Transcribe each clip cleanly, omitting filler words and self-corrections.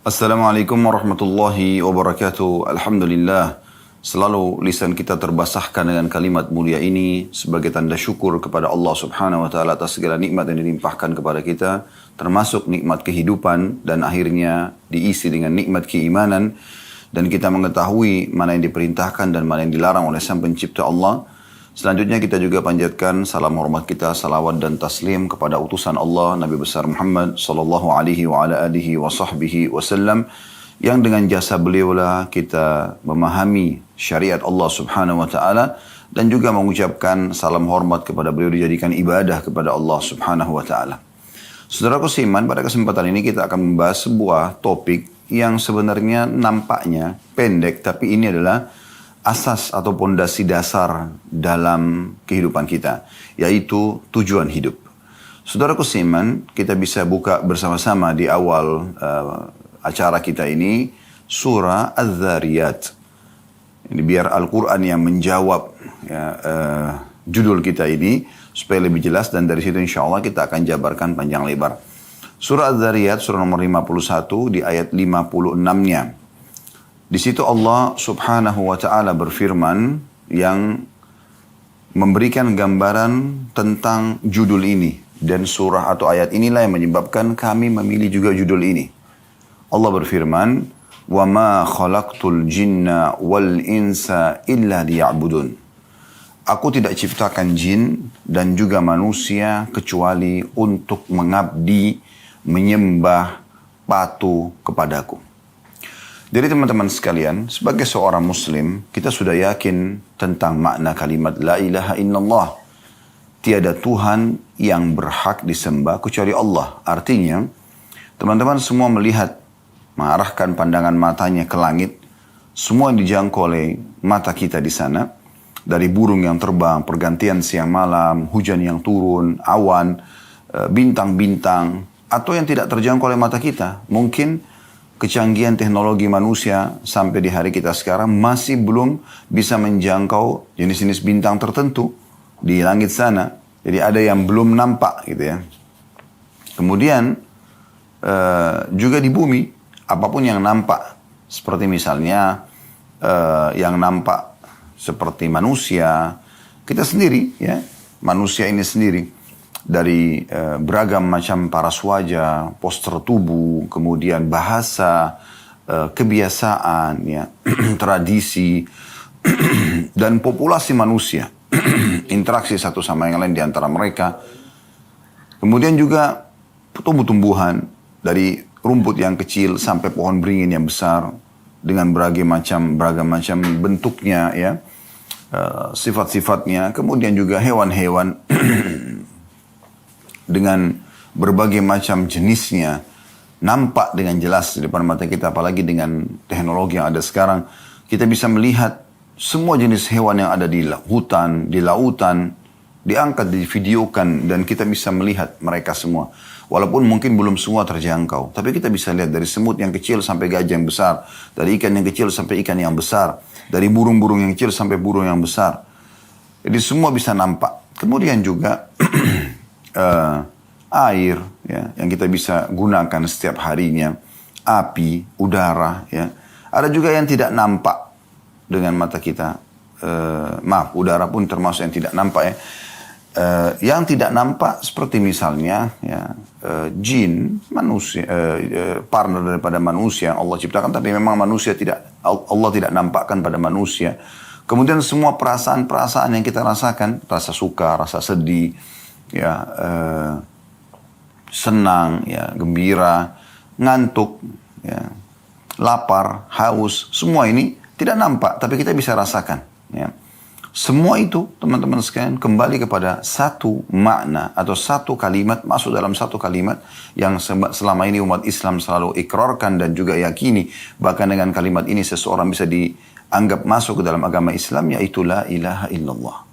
Assalamualaikum warahmatullahi wabarakatuh. Alhamdulillah. Selalu lisan kita terbasahkan dengan kalimat mulia ini sebagai tanda syukur kepada Allah Subhanahu wa taala atas segala nikmat yang dilimpahkan kepada kita, termasuk nikmat kehidupan dan akhirnya diisi dengan nikmat keimanan, dan kita mengetahui mana yang diperintahkan dan mana yang dilarang oleh Sang Pencipta Allah. Selanjutnya kita juga panjatkan salam hormat kita, salawat dan taslim kepada utusan Allah Nabi besar Muhammad sallallahu alaihi wa ala alihi wa sahbihi wasallam, yang dengan jasa beliaulah kita memahami syariat Allah Subhanahu wa taala dan juga mengucapkan salam hormat kepada beliau dijadikan ibadah kepada Allah Subhanahu wa taala. Saudaraku seiman, pada kesempatan ini kita akan membahas sebuah topik yang sebenarnya nampaknya pendek, tapi ini adalah asas atau pondasi dasar dalam kehidupan kita, yaitu tujuan hidup. Saudaraku seiman, kita bisa buka bersama-sama di awal acara kita ini surah Az-Zariyat. Ini biar Al-Quran yang menjawab judul kita ini supaya lebih jelas, dan dari situ insya Allah kita akan jabarkan panjang lebar. Surah Az-Zariyat, surah nomor 51 di ayat 56-nya. Di situ Allah Subhanahu wa taala berfirman yang memberikan gambaran tentang judul ini, dan surah atau ayat inilah yang menyebabkan kami memilih juga judul ini. Allah berfirman, "Wa ma khalaqtul jinna wal insa illa liya'budun." Aku tidak ciptakan jin dan juga manusia kecuali untuk mengabdi, menyembah, patuh kepadaku. Jadi teman-teman sekalian, sebagai seorang muslim, kita sudah yakin tentang makna kalimat La ilaha illallah. Tiada Tuhan yang berhak disembah kecuali Allah. Artinya, teman-teman semua melihat, mengarahkan pandangan matanya ke langit, semua yang dijangkau oleh mata kita di sana, dari burung yang terbang, pergantian siang malam, hujan yang turun, awan, bintang-bintang, atau yang tidak terjangkau oleh mata kita. Mungkin kecanggihan teknologi manusia sampai di hari kita sekarang masih belum bisa menjangkau jenis-jenis bintang tertentu di langit sana. Jadi ada yang belum nampak gitu ya. Kemudian juga di bumi, apapun yang nampak, seperti misalnya yang nampak seperti manusia, kita sendiri ya, manusia ini sendiri. Dari beragam macam paras wajah, postur tubuh, kemudian bahasa, kebiasaan, ya, tradisi, dan populasi manusia, interaksi satu sama yang lain di antara mereka. Kemudian juga tumbuh-tumbuhan, dari rumput yang kecil sampai pohon beringin yang besar, dengan beragam macam bentuknya, ya, sifat-sifatnya. Kemudian juga hewan-hewan dengan berbagai macam jenisnya nampak dengan jelas di depan mata kita, apalagi dengan teknologi yang ada sekarang. Kita bisa melihat semua jenis hewan yang ada di hutan, di lautan, diangkat, divideokan, dan kita bisa melihat mereka semua. Walaupun mungkin belum semua terjangkau, tapi kita bisa lihat dari semut yang kecil sampai gajah yang besar, dari ikan yang kecil sampai ikan yang besar, dari burung-burung yang kecil sampai burung yang besar. Jadi semua bisa nampak. Kemudian juga air, ya, yang kita bisa gunakan setiap harinya, api, udara, ya. Ada juga yang tidak nampak dengan mata kita. Udara pun termasuk yang tidak nampak, ya. Yang tidak nampak seperti misalnya, ya, jin, manusia, partner daripada manusia yang Allah ciptakan, tapi memang manusia Allah tidak nampakkan pada manusia. Kemudian semua perasaan-perasaan yang kita rasakan, rasa suka, rasa sedih, ya, senang, ya, gembira, ngantuk, ya, lapar, haus, semua ini tidak nampak, tapi kita bisa rasakan, ya. Semua itu, teman-teman sekalian, kembali kepada satu makna atau satu kalimat, masuk dalam satu kalimat yang selama ini umat Islam selalu ikrarkan dan juga yakini. Bahkan dengan kalimat ini seseorang bisa dianggap masuk ke dalam agama Islam, yaitu La ilaha illallah.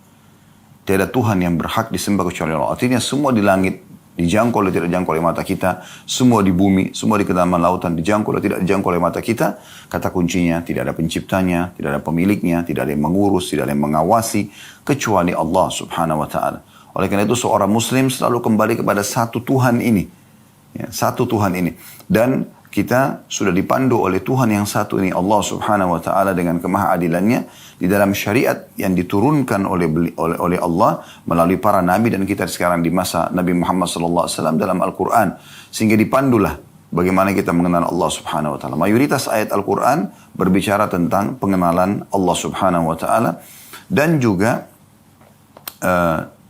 Tiada Tuhan yang berhak disembah kecuali Allah. Artinya semua di langit dijangkau oleh tidak dijangkau oleh mata kita, semua di bumi, semua di kedalaman lautan dijangkau oleh tidak dijangkau oleh mata kita. Kata kuncinya, tidak ada penciptanya, tidak ada pemiliknya, tidak ada yang mengurus, tidak ada yang mengawasi kecuali Allah Subhanahu wa taala. Oleh karena itu seorang muslim selalu kembali kepada satu Tuhan ini. Ya, satu Tuhan ini. Dan kita sudah dipandu oleh Tuhan yang satu ini, Allah Subhanahu wa taala, dengan kemahaadilannya di dalam syariat yang diturunkan oleh Allah melalui para nabi, dan kita sekarang di masa Nabi Muhammad sallallahu alaihi wasallam dalam Al-Qur'an, sehingga dipandulah bagaimana kita mengenal Allah Subhanahu wa taala. Mayoritas ayat Al-Qur'an berbicara tentang pengenalan Allah Subhanahu wa taala dan juga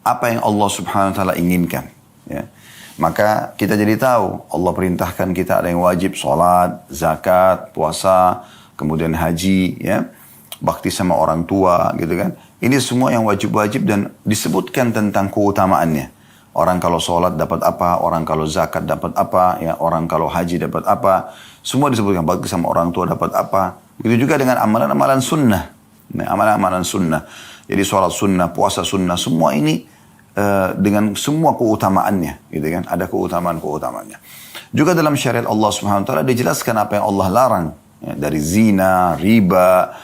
apa yang Allah Subhanahu wa taala inginkan, ya. Maka kita jadi tahu Allah perintahkan kita ada yang wajib, sholat, zakat, puasa, kemudian haji, ya, bakti sama orang tua, gitu kan. Ini semua yang wajib-wajib dan disebutkan tentang keutamaannya. Orang kalau sholat dapat apa, orang kalau zakat dapat apa, ya, orang kalau haji dapat apa. Semua disebutkan, bakti sama orang tua dapat apa. Begitu juga dengan amalan-amalan sunnah. Nah, amalan-amalan sunnah. Jadi sholat sunnah, puasa sunnah, semua ini dengan semua keutamaannya, gitu kan? Ada keutamaan-keutamaannya. Juga dalam syariat Allah Subhanahu wa taala dijelaskan apa yang Allah larang, ya, dari zina, riba,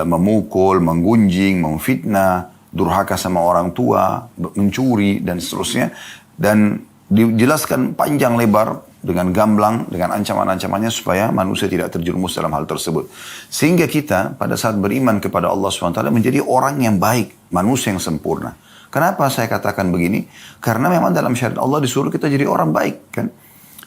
memukul, menggunjing, memfitnah, durhaka sama orang tua, mencuri dan seterusnya, dan dijelaskan panjang lebar dengan gamblang, dengan ancaman-ancamannya supaya manusia tidak terjerumus dalam hal tersebut. Sehingga kita pada saat beriman kepada Allah Subhanahu wa taala menjadi orang yang baik, manusia yang sempurna. Kenapa saya katakan begini? Karena memang dalam syariat Allah disuruh kita jadi orang baik, kan?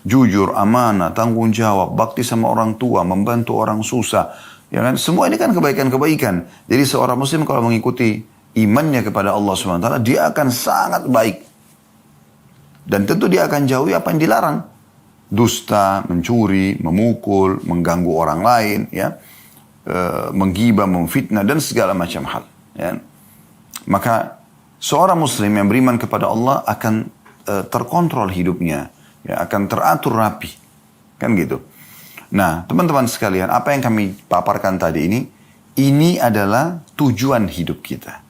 Jujur, amanah, tanggung jawab, bakti sama orang tua, membantu orang susah, ya kan? Semua ini kan kebaikan-kebaikan. Jadi seorang muslim kalau mengikuti imannya kepada Allah SWT, dia akan sangat baik. Dan tentu dia akan jauhi apa yang dilarang. Dusta, mencuri, memukul, mengganggu orang lain, ya, menggibah, memfitnah, dan segala macam hal, ya. Maka seorang muslim yang beriman kepada Allah akan terkontrol hidupnya, ya, akan teratur rapi, kan gitu. Nah, teman-teman sekalian, apa yang kami paparkan tadi ini adalah tujuan hidup kita.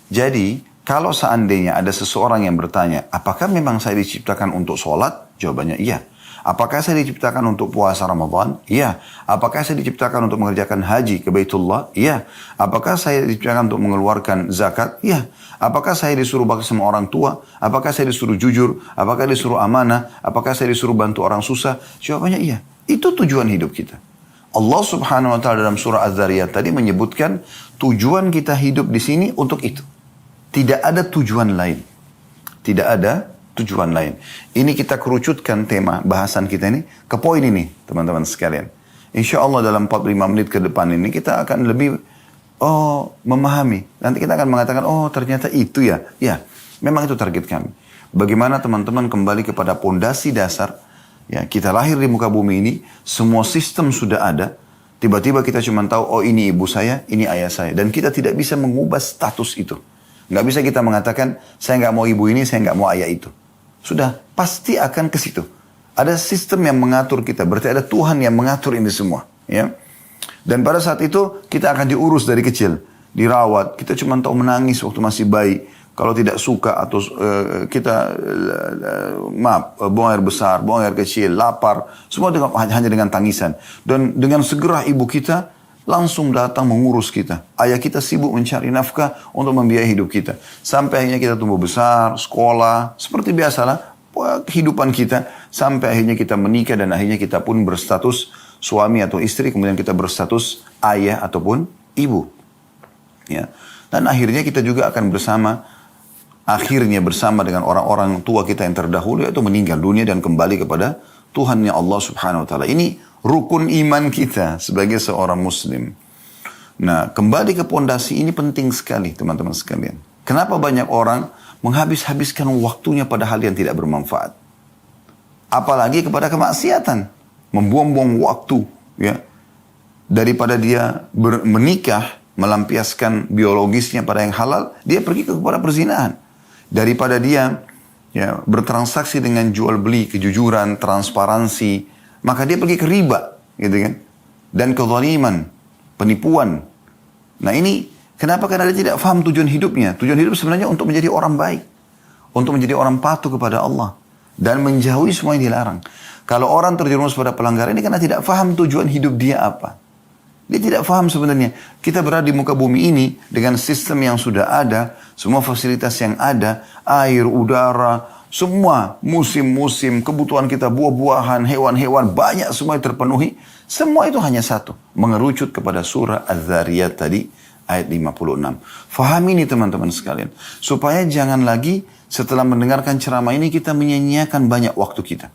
Jadi, kalau seandainya ada seseorang yang bertanya, apakah memang saya diciptakan untuk sholat? Jawabannya iya. Apakah saya diciptakan untuk puasa Ramadan? Iya. Apakah saya diciptakan untuk mengerjakan haji ke Baitullah? Iya. Apakah saya diciptakan untuk mengeluarkan zakat? Iya. Apakah saya disuruh bakti sama orang tua? Apakah saya disuruh jujur? Apakah disuruh amanah? Apakah saya disuruh bantu orang susah? Jawabannya iya. Itu tujuan hidup kita. Allah Subhanahu wa taala dalam surah Az-Zariyat tadi menyebutkan tujuan kita hidup di sini untuk itu. Tidak ada tujuan lain. Tidak ada tujuan lain. Ini kita kerucutkan tema bahasan kita ini ke poin ini, teman-teman sekalian. Insya Allah dalam 45 menit ke depan ini kita akan lebih memahami. Nanti kita akan mengatakan, ternyata itu ya. Ya, memang itu target kami. Bagaimana teman-teman kembali kepada pondasi dasar. Ya, kita lahir di muka bumi ini, semua sistem sudah ada. Tiba-tiba kita cuma tahu, ini ibu saya, ini ayah saya. Dan kita tidak bisa mengubah status itu. Nggak bisa kita mengatakan, saya nggak mau ibu ini, saya nggak mau ayah itu. Sudah, pasti akan ke situ. Ada sistem yang mengatur kita. Berarti ada Tuhan yang mengatur ini semua. Ya. Dan pada saat itu, kita akan diurus dari kecil. Dirawat. Kita cuma tahu menangis waktu masih bayi. Kalau tidak suka atau buang air besar, buang air kecil, lapar. Semua hanya dengan tangisan. Dan dengan segera ibu kita langsung datang mengurus kita. Ayah kita sibuk mencari nafkah untuk membiayai hidup kita. Sampai akhirnya kita tumbuh besar, sekolah, seperti biasalah kehidupan kita. Sampai akhirnya kita menikah dan akhirnya kita pun berstatus suami atau istri. Kemudian kita berstatus ayah ataupun ibu. Ya. Dan akhirnya kita juga akan bersama dengan orang-orang tua kita yang terdahulu, yaitu meninggal dunia dan kembali kepada Tuhannya Allah Subhanahu wa taala. Ini rukun iman kita sebagai seorang muslim. Nah, kembali ke pondasi ini penting sekali, teman-teman sekalian. Kenapa banyak orang menghabis-habiskan waktunya pada hal yang tidak bermanfaat? Apalagi kepada kemaksiatan, membuang-buang waktu, ya. Daripada dia menikah, melampiaskan biologisnya pada yang halal, dia pergi kepada perzinahan. Daripada dia bertransaksi dengan jual beli, kejujuran, transparansi, maka dia pergi ke riba, gitu kan? Dan kezaliman, penipuan. Nah ini, kenapa? Karena dia tidak paham tujuan hidupnya. Tujuan hidup sebenarnya untuk menjadi orang baik. Untuk menjadi orang patuh kepada Allah. Dan menjauhi semua yang dilarang. Kalau orang terjerumus pada pelanggaran ini karena tidak paham tujuan hidup dia apa. Dia tidak paham sebenarnya. Kita berada di muka bumi ini dengan sistem yang sudah ada. Semua fasilitas yang ada. Air, udara, semua musim-musim kebutuhan kita, buah-buahan, hewan-hewan, banyak semua terpenuhi. Semua itu hanya satu, mengerucut kepada surah Az-Zariyat tadi, ayat 56. Fahami ini teman-teman sekalian, supaya jangan lagi setelah mendengarkan ceramah ini kita menyia-nyiakan banyak waktu kita.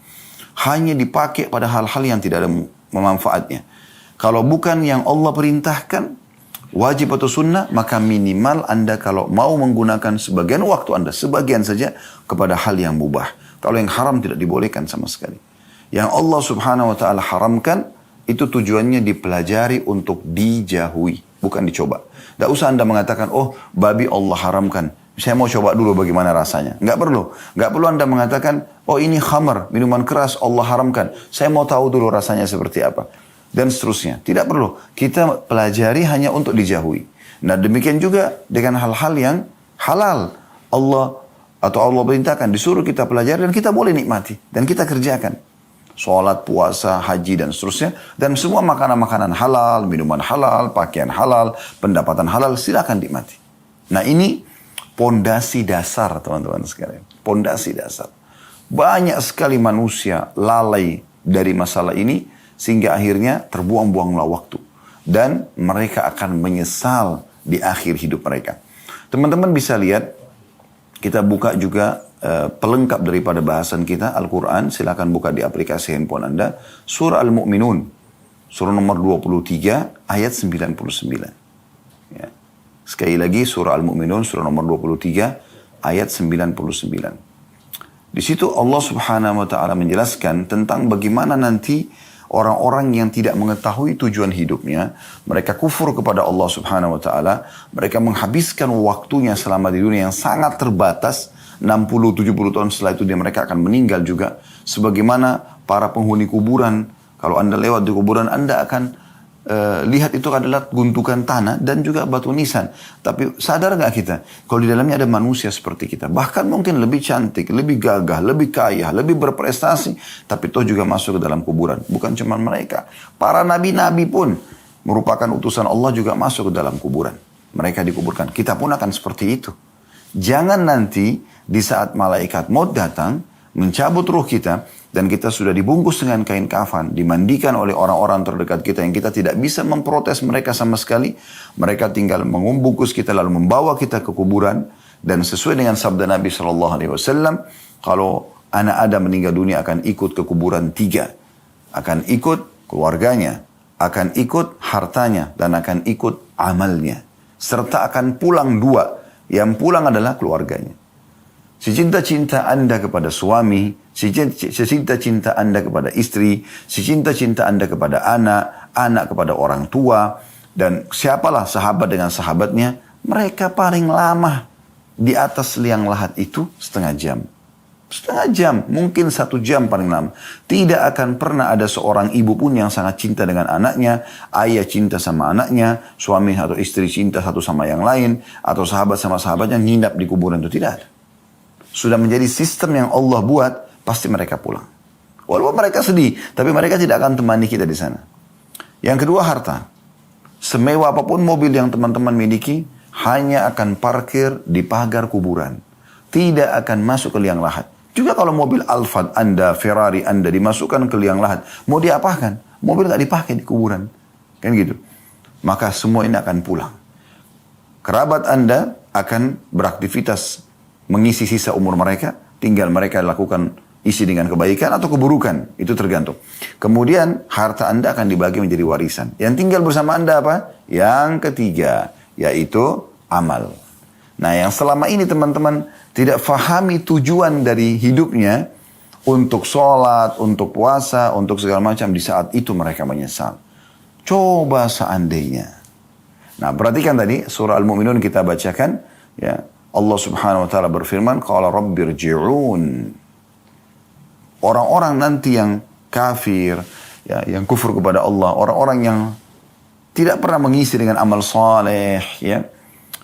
Hanya dipakai pada hal-hal yang tidak ada manfaatnya. Kalau bukan yang Allah perintahkan, wajib atau sunnah, maka minimal Anda kalau mau menggunakan sebagian waktu Anda, sebagian saja kepada hal yang mubah. Kalau yang haram tidak dibolehkan sama sekali. Yang Allah subhanahu wa ta'ala haramkan, itu tujuannya dipelajari untuk dijauhi, bukan dicoba. Tidak usah Anda mengatakan, oh babi Allah haramkan, saya mau coba dulu bagaimana rasanya. Nggak perlu. Nggak perlu Anda mengatakan, oh ini khamar, minuman keras Allah haramkan, saya mau tahu dulu rasanya seperti apa. Dan seterusnya. Tidak perlu. Kita pelajari hanya untuk dijauhi. Nah demikian juga dengan hal-hal yang halal. Allah perintahkan, disuruh kita pelajari dan kita boleh nikmati. Dan kita kerjakan. Sholat, puasa, haji dan seterusnya. Dan semua makanan-makanan halal, minuman halal, pakaian halal, pendapatan halal, silakan nikmati. Nah ini pondasi dasar teman-teman sekalian. Pondasi dasar. Banyak sekali manusia lalai dari masalah ini. Sehingga akhirnya terbuang-buanglah waktu. Dan mereka akan menyesal di akhir hidup mereka. Teman-teman bisa lihat, kita buka juga pelengkap daripada bahasan kita, Al-Quran. Silakan buka di aplikasi handphone Anda. Surah Al-Mu'minun. Surah nomor 23, ayat 99. Ya. Sekali lagi, Surah Al-Mu'minun, surah nomor 23, ayat 99. Di situ Allah subhanahu wa ta'ala menjelaskan tentang bagaimana nanti orang-orang yang tidak mengetahui tujuan hidupnya, mereka kufur kepada Allah subhanahu wa ta'ala, mereka menghabiskan waktunya selama di dunia yang sangat terbatas, 60-70 tahun setelah itu mereka akan meninggal juga. Sebagaimana para penghuni kuburan, kalau Anda lewat di kuburan, Anda akan lihat itu adalah gundukan tanah dan juga batu nisan. Tapi sadar gak kita, kalau di dalamnya ada manusia seperti kita, bahkan mungkin lebih cantik, lebih gagah, lebih kaya, lebih berprestasi, tapi toh juga masuk ke dalam kuburan. Bukan cuma mereka, para nabi-nabi pun merupakan utusan Allah juga masuk ke dalam kuburan. Mereka dikuburkan. Kita pun akan seperti itu. Jangan nanti di saat malaikat maut datang mencabut ruh kita, dan kita sudah dibungkus dengan kain kafan, dimandikan oleh orang-orang terdekat kita yang kita tidak bisa memprotes mereka sama sekali. Mereka tinggal membungkus kita lalu membawa kita ke kuburan. Dan sesuai dengan sabda Nabi SAW, kalau anak Adam meninggal dunia akan ikut ke kuburan 3. Akan ikut keluarganya, akan ikut hartanya, dan akan ikut amalnya. Serta akan pulang 2. Yang pulang adalah keluarganya. Secinta-cinta Anda kepada suami, secinta-cinta Anda kepada istri, secinta-cinta Anda kepada anak, anak kepada orang tua, dan siapalah sahabat dengan sahabatnya, mereka paling lama di atas liang lahat itu setengah jam. Setengah jam, mungkin 1 jam paling lama. Tidak akan pernah ada seorang ibu pun yang sangat cinta dengan anaknya, ayah cinta sama anaknya, suami atau istri cinta satu sama yang lain, atau sahabat sama sahabatnya nginap di kuburan itu, tidak ada. Sudah menjadi sistem yang Allah buat, pasti mereka pulang. Walaupun mereka sedih, tapi mereka tidak akan temani kita di sana. Yang kedua, harta. Semewah apapun mobil yang teman-teman miliki, hanya akan parkir di pagar kuburan. Tidak akan masuk ke liang lahat. Juga kalau mobil Alphard Anda, Ferrari Anda dimasukkan ke liang lahat, mau diapakan? Mobil nggak dipakai di kuburan. Kan gitu. Maka semua ini akan pulang. Kerabat Anda akan beraktivitas mengisi sisa umur mereka, tinggal mereka lakukan isi dengan kebaikan atau keburukan, itu tergantung. Kemudian harta Anda akan dibagi menjadi warisan. Yang tinggal bersama Anda apa? Yang ketiga, yaitu amal. Nah yang selama ini teman-teman tidak fahami tujuan dari hidupnya, untuk sholat, untuk puasa, untuk segala macam, di saat itu mereka menyesal. Coba seandainya. Nah perhatikan tadi surah Al-Mu'minun kita bacakan, ya. Allah subhanahu wa ta'ala berfirman, Qala rabbirji'un. Orang-orang nanti yang kafir, ya, yang kufur kepada Allah, orang-orang yang tidak pernah mengisi dengan amal saleh, ya.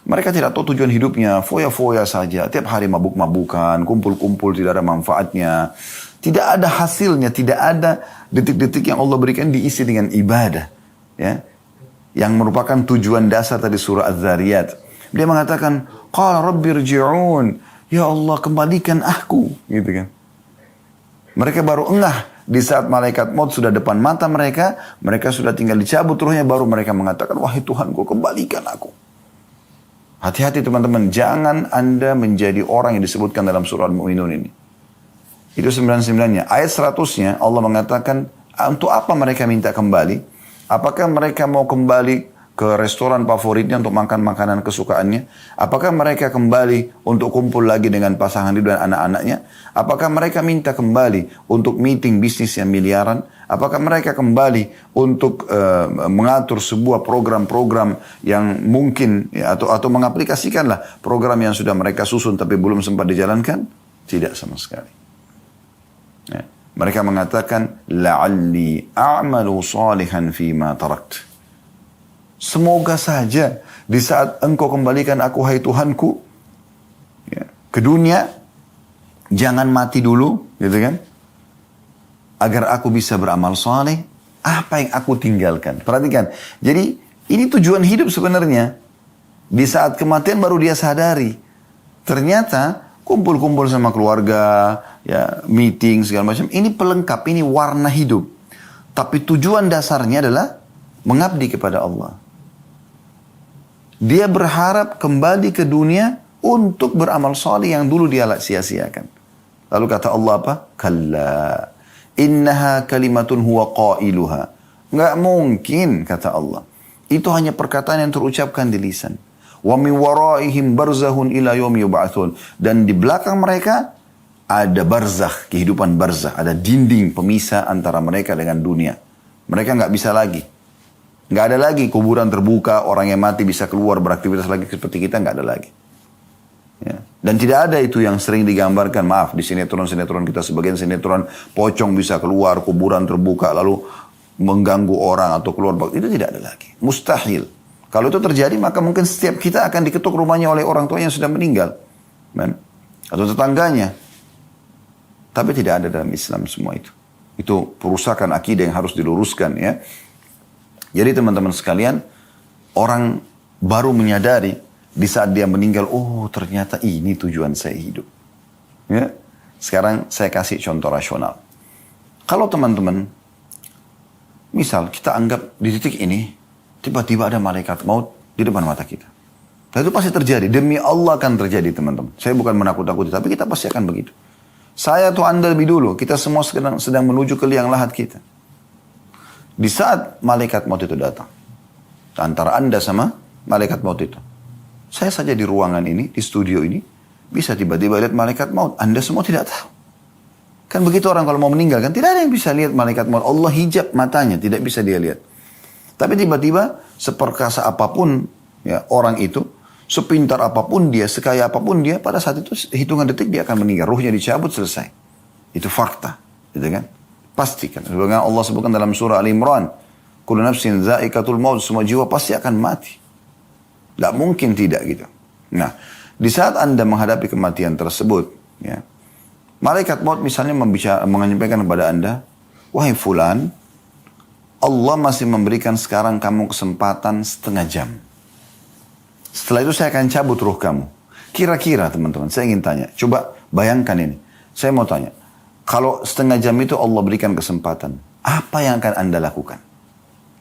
Mereka tidak tahu tujuan hidupnya, foya-foya saja, tiap hari mabuk-mabukan, kumpul-kumpul, tidak ada manfaatnya. Tidak ada hasilnya, tidak ada detik-detik yang Allah berikan diisi dengan ibadah, ya. Yang merupakan tujuan dasar tadi surah Az-Zariyat. Dia mengatakan, Qala rabbirji'un. Ya Allah, kembalikan aku, gitu kan. Mereka baru engah di saat malaikat maut sudah depan mata mereka sudah tinggal dicabut ruhnya, baru mereka mengatakan, wahai Tuhanku, kembalikan aku. Hati-hati teman-teman, jangan Anda menjadi orang yang disebutkan dalam surah Al-Mu'minun ini. Itu 99-nya. Ayat 100-nya Allah mengatakan, untuk apa mereka minta kembali? Apakah mereka mau kembali ke restoran favoritnya untuk makan makanan kesukaannya? Apakah mereka kembali untuk kumpul lagi dengan pasangan hidup dan anak-anaknya? Apakah mereka minta kembali untuk meeting bisnis yang miliaran? Apakah mereka kembali untuk mengatur sebuah program-program yang mungkin ya, atau mengaplikasikanlah program yang sudah mereka susun tapi belum sempat dijalankan? Tidak sama sekali. Ya. Mereka mengatakan, la'alli a'malu salihan fima tarakt. Semoga saja di saat engkau kembalikan aku, hai Tuhanku, ya, ke dunia, jangan mati dulu, gitu kan? Agar aku bisa beramal saleh, apa yang aku tinggalkan. Perhatikan, jadi ini tujuan hidup sebenarnya. Di saat kematian baru dia sadari, ternyata kumpul-kumpul sama keluarga, ya, meeting segala macam, ini pelengkap, ini warna hidup. Tapi tujuan dasarnya adalah mengabdi kepada Allah. Dia berharap kembali ke dunia untuk beramal saleh yang dulu dia sia-siakan. Lalu kata Allah apa? Kalla, innaha kalimatun huwa qailuha. Nggak mungkin, kata Allah. Itu hanya perkataan yang terucapkan di lisan. Wa min waraihim barzahun ila yaumi yub'atsun. Dan di belakang mereka ada barzakh, kehidupan barzakh, ada dinding pemisah antara mereka dengan dunia. Mereka nggak bisa lagi. Nggak ada lagi kuburan terbuka, orang yang mati bisa keluar beraktivitas lagi seperti kita, nggak ada lagi. Ya. Dan tidak ada itu yang sering digambarkan, maaf, di sinetron-sinetron kita, sebagian sinetron pocong bisa keluar, kuburan terbuka, lalu mengganggu orang atau keluar. Itu tidak ada lagi. Mustahil. Kalau itu terjadi, maka mungkin setiap kita akan diketuk rumahnya oleh orang tua yang sudah meninggal. Man. Atau tetangganya. Tapi tidak ada dalam Islam semua itu. Itu perusakan akidah yang harus diluruskan, ya. Jadi teman-teman sekalian, orang baru menyadari di saat dia meninggal, oh ternyata ini tujuan saya hidup. Ya. Sekarang saya kasih contoh rasional. Kalau teman-teman, misal kita anggap di titik ini, tiba-tiba ada malaikat maut di depan mata kita. Dan itu pasti terjadi, demi Allah akan terjadi teman-teman. Saya bukan menakut-nakuti, tapi kita pasti akan begitu. Saya atau Anda lebih dulu, kita semua sedang menuju ke liang lahat kita. Di saat malaikat maut itu datang, antara Anda sama malaikat maut itu, saya saja di ruangan ini, di studio ini, bisa tiba-tiba lihat malaikat maut. Anda semua tidak tahu. Kan begitu orang kalau mau meninggal, kan tidak ada yang bisa lihat malaikat maut. Allah hijab matanya, tidak bisa dia lihat. Tapi tiba-tiba, seperkasa apapun ya, orang itu, sepintar apapun dia, sekaya apapun dia, pada saat itu hitungan detik dia akan meninggal. Ruhnya dicabut, selesai. Itu fakta. Gitu kan? Pastikan. Sebagaimana Allah sebutkan dalam surah Al-Imran, kullu nafsin za'iqatul maut, semua jiwa pasti akan mati. Tidak mungkin tidak gitu. Nah, di saat Anda menghadapi kematian tersebut, ya, malaikat maut misalnya menyampaikan kepada Anda, wahai fulan, Allah masih memberikan sekarang kamu kesempatan setengah jam. Setelah itu saya akan cabut ruh kamu. Kira-kira teman-teman, saya ingin tanya, coba bayangkan ini. Saya mau tanya, kalau setengah jam itu Allah berikan kesempatan, apa yang akan Anda lakukan?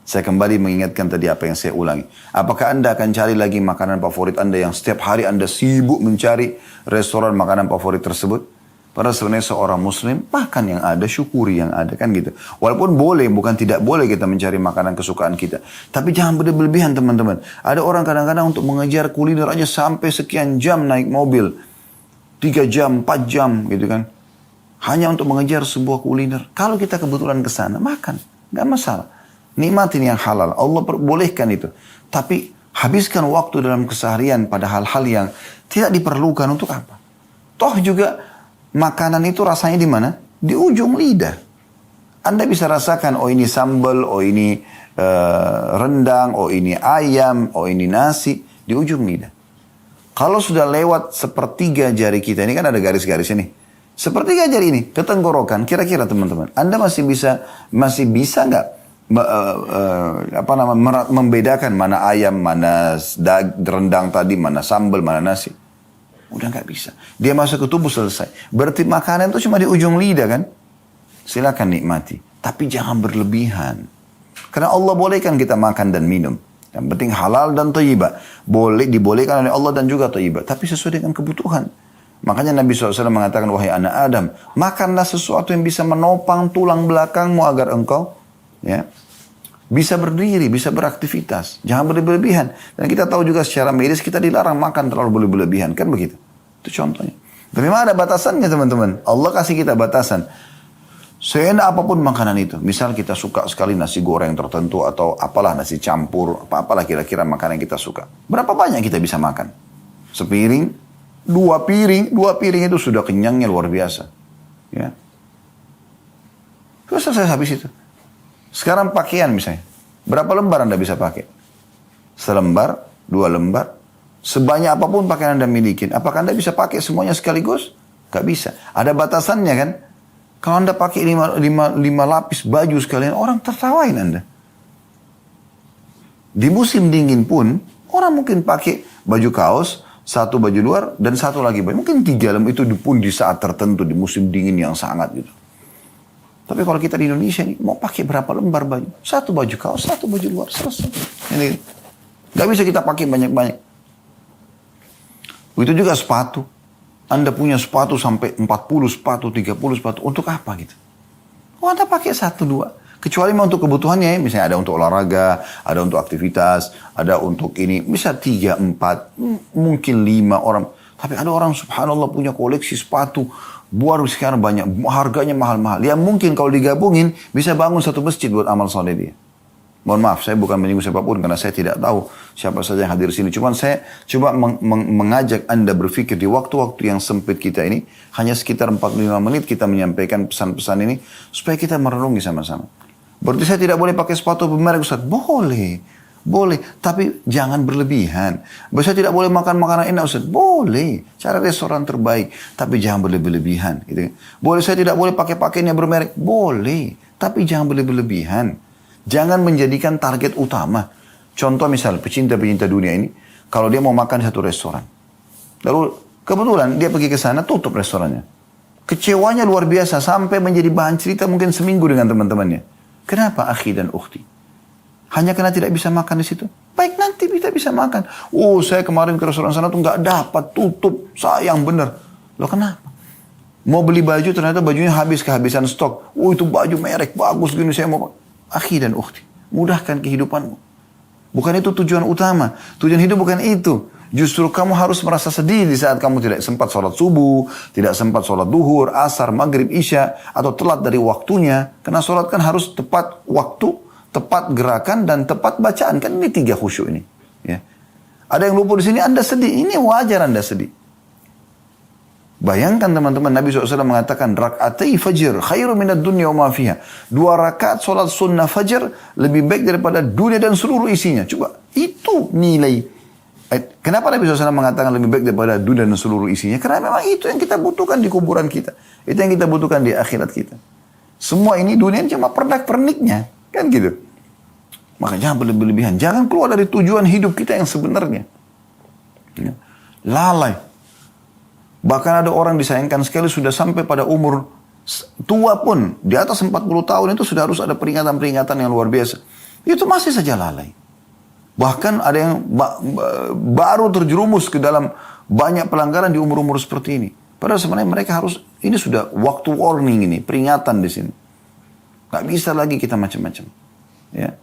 Saya kembali mengingatkan tadi apa yang saya ulangi. Apakah Anda akan cari lagi makanan favorit Anda yang setiap hari Anda sibuk mencari restoran makanan favorit tersebut? Padahal sebenarnya seorang muslim, makan yang ada, syukuri yang ada, kan gitu. Walaupun boleh, bukan tidak boleh kita mencari makanan kesukaan kita. Tapi jangan berlebihan teman-teman. Ada orang kadang-kadang untuk mengejar kuliner aja sampai sekian jam naik mobil. 3 jam, 4 jam gitu kan. Hanya untuk mengejar sebuah kuliner. Kalau kita kebetulan ke sana, makan. Nggak masalah. Nikmatin yang halal. Allah bolehkan itu. Tapi habiskan waktu dalam keseharian pada hal-hal yang tidak diperlukan untuk apa? Toh juga makanan itu rasanya di mana? Di ujung lidah. Anda bisa rasakan, oh ini sambal, oh ini rendang, oh ini ayam, oh ini nasi. Di ujung lidah. Kalau sudah lewat sepertiga jari kita, ini kan ada garis-garis ini. Sepertiga jari ini ke tenggorokan, kira-kira teman-teman, Anda masih bisa nggak membedakan mana ayam, mana rendang tadi, mana sambal, mana nasi? Udah nggak bisa. Dia masuk ke tubuh selesai. Berarti makanan itu cuma di ujung lidah kan? Silakan nikmati. Tapi jangan berlebihan. Karena Allah bolehkan kita makan dan minum. Yang penting halal dan thayyibah. Dibolehkan oleh Allah dan juga thayyibah. Tapi sesuai dengan kebutuhan. Makanya Nabi SAW mengatakan, wahai anak Adam, makanlah sesuatu yang bisa menopang tulang belakangmu agar engkau bisa berdiri, bisa beraktivitas. Jangan berlebihan. Dan kita tahu juga secara medis kita dilarang makan terlalu berlebihan. Kan begitu? Itu contohnya. Tapi memang ada batasannya teman-teman. Allah kasih kita batasan. Seenak apapun makanan itu. Misal kita suka sekali nasi goreng tertentu atau apalah nasi campur. Apalah kira-kira makanan yang kita suka. Berapa banyak kita bisa makan? Sepiring, dua piring itu sudah kenyangnya luar biasa. Ya. Terus selesai habis itu. Sekarang pakaian misalnya. Berapa lembar Anda bisa pakai? Selembar, 2 lembar. Sebanyak apapun pakaian Anda miliki. Apakah Anda bisa pakai semuanya sekaligus? Gak bisa. Ada batasannya kan? Kalau Anda pakai 5 lapis baju sekalian, orang tertawain Anda. Di musim dingin pun, orang mungkin pakai baju kaos, 1 baju luar, dan 1 lagi baju. Mungkin 3 lembar itu pun di saat tertentu, di musim dingin yang sangat gitu. Tapi kalau kita di Indonesia ini, mau pakai berapa lembar baju? 1 baju kaos, 1 baju luar, selesai. Ini gak bisa kita pakai banyak-banyak. Begitu juga sepatu. Anda punya sepatu sampai 40 sepatu, 30 sepatu. Untuk apa gitu? Oh, Anda pakai 1, 2. Kecuali untuk kebutuhannya ya. Misalnya ada untuk olahraga, ada untuk aktivitas, ada untuk ini. Bisa 3, 4, mungkin 5 orang. Tapi ada orang subhanallah punya koleksi sepatu. Baru sekarang banyak, harganya mahal-mahal. Yang mungkin kalau digabungin, bisa bangun 1 masjid buat amal soleh dia. Mohon maaf, saya bukan menyinggung siapapun karena saya tidak tahu siapa saja yang hadir di sini. Cuman saya coba mengajak Anda berpikir di waktu-waktu yang sempit kita ini, hanya sekitar 45 menit kita menyampaikan pesan-pesan ini, supaya kita merenungi sama-sama. Berarti saya tidak boleh pakai sepatu bermerek Ustaz? Boleh, tapi jangan berlebihan. Saya tidak boleh makan makanan enak Ustaz? Boleh, cari restoran terbaik, tapi jangan berlebihan. Gitu. Boleh saya tidak boleh pakai pakaian yang bermerek? Boleh, tapi jangan berlebihan. Jangan menjadikan target utama. Contoh misal, pecinta-pecinta dunia ini, kalau dia mau makan di satu restoran. Lalu kebetulan dia pergi ke sana, tutup restorannya. Kecewanya luar biasa, sampai menjadi bahan cerita mungkin seminggu dengan teman-temannya. Kenapa akhi dan ukhti? Hanya karena tidak bisa makan di situ? Baik, nanti kita bisa makan. Oh, saya kemarin ke restoran sana tuh nggak dapat, tutup, sayang bener. Loh kenapa? Mau beli baju, ternyata bajunya habis, kehabisan stok. Oh, itu baju merek, bagus gini, saya mau. Akhi dan ukhti, mudahkan kehidupanmu. Bukan itu tujuan utama. Tujuan hidup bukan itu. Justru kamu harus merasa sedih di saat kamu tidak sempat sholat subuh, tidak sempat sholat duhur, asar, maghrib, isya, atau telat dari waktunya. Karena sholat kan harus tepat waktu, tepat gerakan, dan tepat bacaan. Kan ini 3 khusyuk ini. Ya. Ada yang lupa di sini, Anda sedih. Ini wajar Anda sedih. Bayangkan teman-teman, Nabi SAW mengatakan, rak'atai fajr khairu minad dunya wa ma fiha. 2 rakaat sholat sunnah fajr lebih baik daripada dunia dan seluruh isinya. Coba, itu nilai. Kenapa Nabi SAW mengatakan lebih baik daripada dunia dan seluruh isinya? Karena memang itu yang kita butuhkan di kuburan kita. Itu yang kita butuhkan di akhirat kita. Semua ini dunia cuma pernak-perniknya. Kan gitu. Maka jangan berlebihan. Jangan keluar dari tujuan hidup kita yang sebenarnya. Ya. Lalai. Bahkan ada orang disayangkan sekali sudah sampai pada umur tua pun. Di atas 40 tahun itu sudah harus ada peringatan-peringatan yang luar biasa. Itu masih saja lalai. Bahkan ada yang baru terjerumus ke dalam banyak pelanggaran di umur-umur seperti ini. Padahal sebenarnya mereka harus, ini sudah waktu warning ini, peringatan di sini. Gak bisa lagi kita macam-macam. Ya.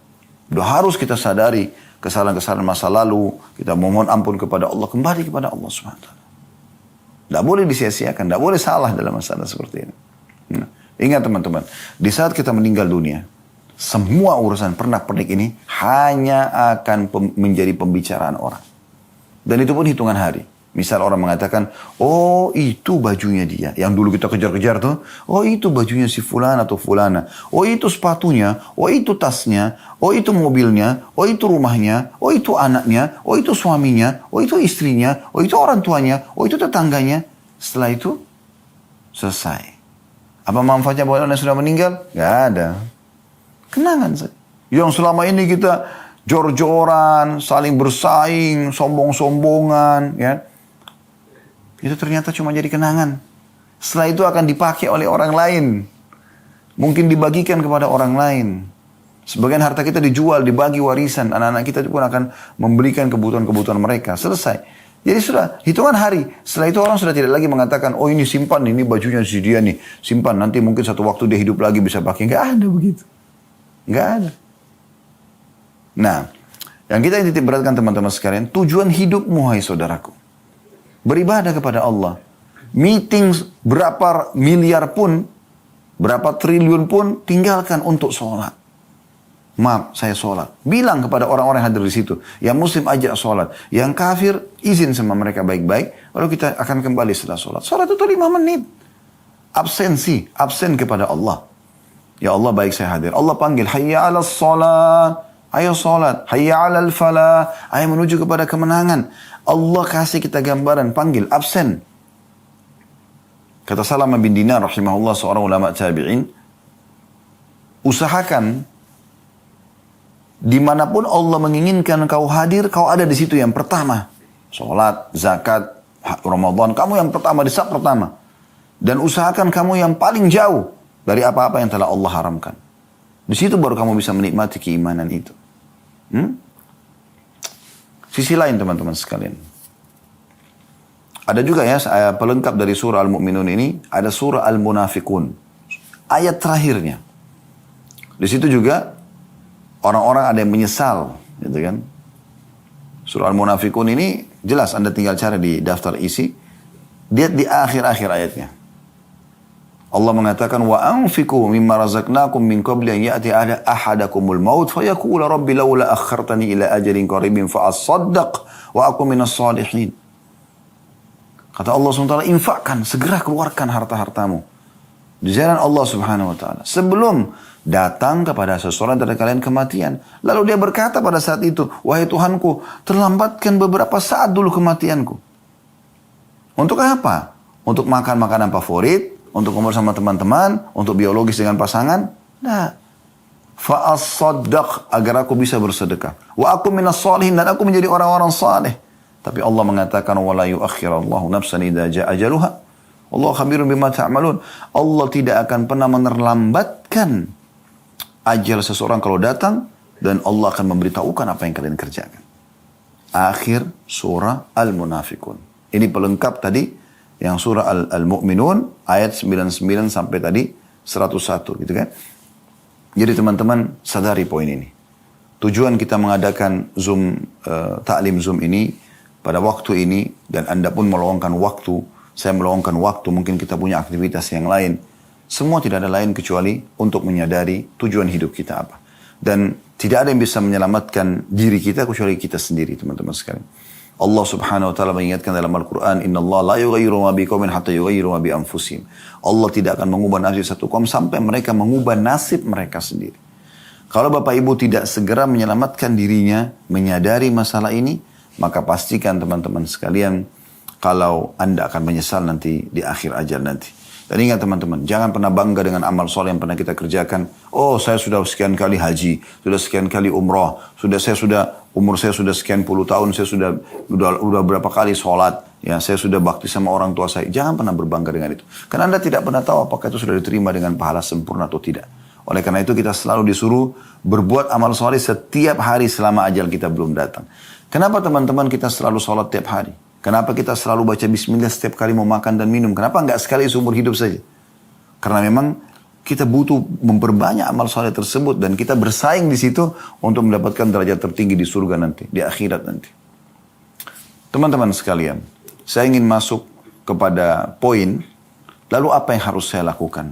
Udah harus kita sadari kesalahan-kesalahan masa lalu. Kita mohon ampun kepada Allah. Kembali kepada Allah SWT. Tidak boleh disia-siakan, tidak boleh salah dalam masalah seperti ini. Nah, ingat teman-teman, di saat kita meninggal dunia, semua urusan pernak-pernik ini hanya akan menjadi pembicaraan orang. Dan itu pun hitungan hari. Misal orang mengatakan, oh itu bajunya dia. Yang dulu kita kejar-kejar tuh, oh itu bajunya si fulan atau fulana. Oh itu sepatunya, oh itu tasnya, oh itu mobilnya, oh itu rumahnya, oh itu anaknya, oh itu suaminya, oh itu istrinya, oh itu orang tuanya, oh itu tetangganya. Setelah itu, selesai. Apa manfaatnya buat orang yang sudah meninggal? Gak ada. Kenangan saja. Yang selama ini kita jor-joran, saling bersaing, sombong-sombongan, ya. itu ternyata cuma jadi kenangan. Setelah itu akan dipakai oleh orang lain. Mungkin dibagikan kepada orang lain. Sebagian harta kita dijual, dibagi warisan. Anak-anak kita pun akan memberikan kebutuhan-kebutuhan mereka. Selesai. Jadi sudah hitungan hari. Setelah itu orang sudah tidak lagi mengatakan, oh ini simpan, ini bajunya si dia nih. Simpan, nanti mungkin satu waktu dia hidup lagi bisa pakai. Nggak ada begitu. Nggak ada. Nah, yang kita titik beratkan teman-teman sekalian, tujuan hidupmu, hai saudaraku, beribadah kepada Allah. Meeting berapa miliar pun, berapa triliun pun, tinggalkan untuk sholat. Maaf, saya sholat. Bilang kepada orang-orang yang hadir di situ. Yang muslim ajak sholat. Yang kafir, izin sama mereka baik-baik. Lalu kita akan kembali setelah sholat. Sholat itu 5 menit. Absen kepada Allah. Ya Allah, baik saya hadir. Allah panggil, hayya ala sholat. Ayo sholat. Hayya ala falah. Ayo menuju kepada kemenangan. Allah kasih kita gambaran, panggil, absen. Kata Salamah bin Dinar rahimahullah, seorang ulama tabi'in, usahakan dimanapun Allah menginginkan kau hadir, kau ada di situ yang pertama. Sholat, zakat, Ramadan, kamu yang pertama, di saat pertama. Dan usahakan kamu yang paling jauh dari apa-apa yang telah Allah haramkan. Di situ baru kamu bisa menikmati keimanan itu. Sisi lain teman-teman sekalian. Ada juga ya pelengkap dari surah Al-Mu'minun ini, ada surah Al-Munafikun. Ayat terakhirnya. Di situ juga orang-orang ada yang menyesal, gitu kan. Surah Al-Munafikun ini jelas Anda tinggal cari di daftar isi. Lihat di akhir-akhir ayatnya. Allah mengatakan wa anfiqu mimma razaqnakum min qabli an ya'ti ahadakumul maut fayaqula rabbi laula akhartani ila ajalin qaribin fa asaddaq wa aku minas salihin. Kata Allah SWT, infakkan, segera keluarkan harta-hartamu di jalan Allah Subhanahu Wa Taala sebelum datang kepada seseorang dari kalian kematian. Lalu dia berkata pada saat itu, wahai Tuhanku, terlambatkan beberapa saat dulu kematianku. Untuk apa? Untuk makan makanan favorit, untuk ngobrol sama teman-teman, untuk biologis dengan pasangan? Nah, fa'as-saddaq, agar aku bisa bersedekah. Wa aku minas salihin, dan aku menjadi orang-orang saleh. Tapi Allah mengatakan wala yuakhirallahu nafsan idza jaa ajaluha. Allah khabirun bima ta'malun. Allah tidak akan pernah menerlambatkan ajal seseorang kalau datang, dan Allah akan memberitahukan apa yang kalian kerjakan. Akhir surah Al-Munafikun. Ini pelengkap tadi yang surah Al-Mu'minun ayat 99 sampai tadi 101 gitu kan. Jadi teman-teman sadari poin ini. Tujuan kita mengadakan taklim Zoom ini pada waktu ini, dan Anda pun meluangkan waktu, saya meluangkan waktu, mungkin kita punya aktivitas yang lain. Semua tidak ada lain kecuali untuk menyadari tujuan hidup kita apa. Dan tidak ada yang bisa menyelamatkan diri kita kecuali kita sendiri, teman-teman sekalian. Allah Subhanahu Wa Taala mengingatkan dalam Al-Quran, Inna Allah la yughayyiru ma biqaumin hatta yughayyiru ma bi anfusihim. Allah tidak akan mengubah nasib satu kaum sampai mereka mengubah nasib mereka sendiri. Kalau Bapak Ibu tidak segera menyelamatkan dirinya, menyadari masalah ini, maka pastikan teman-teman sekalian, kalau Anda akan menyesal nanti di akhir ajal nanti. Dan ingat teman-teman, jangan pernah bangga dengan amal soleh yang pernah kita kerjakan. Oh, saya sudah sekian kali haji, sudah sekian kali umrah, umur saya sudah sekian puluh tahun, saya sudah berapa kali sholat, ya saya sudah bakti sama orang tua saya. Jangan pernah berbangga dengan itu. Karena Anda tidak pernah tahu apakah itu sudah diterima dengan pahala sempurna atau tidak. Oleh karena itu kita selalu disuruh berbuat amal soleh setiap hari selama ajal kita belum datang. Kenapa teman-teman kita selalu sholat tiap hari? Kenapa kita selalu baca bismillah setiap kali mau makan dan minum? Kenapa enggak sekali seumur hidup saja? Karena memang kita butuh memperbanyak amal soleh tersebut, dan kita bersaing di situ untuk mendapatkan derajat tertinggi di surga nanti, di akhirat nanti. Teman-teman sekalian, saya ingin masuk kepada poin, lalu apa yang harus saya lakukan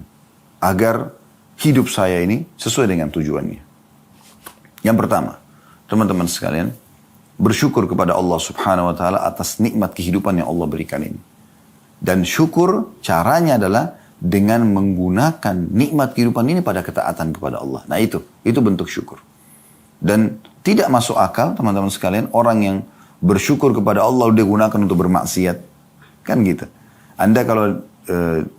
agar hidup saya ini sesuai dengan tujuannya. Yang pertama, teman-teman sekalian, bersyukur kepada Allah Subhanahu Wa Taala atas nikmat kehidupan yang Allah berikan ini. Dan syukur caranya adalah dengan menggunakan nikmat kehidupan ini pada ketaatan kepada Allah. Nah itu bentuk syukur. Dan tidak masuk akal teman-teman sekalian, orang yang bersyukur kepada Allah dia gunakan untuk bermaksiat. Kan gitu. Anda kalau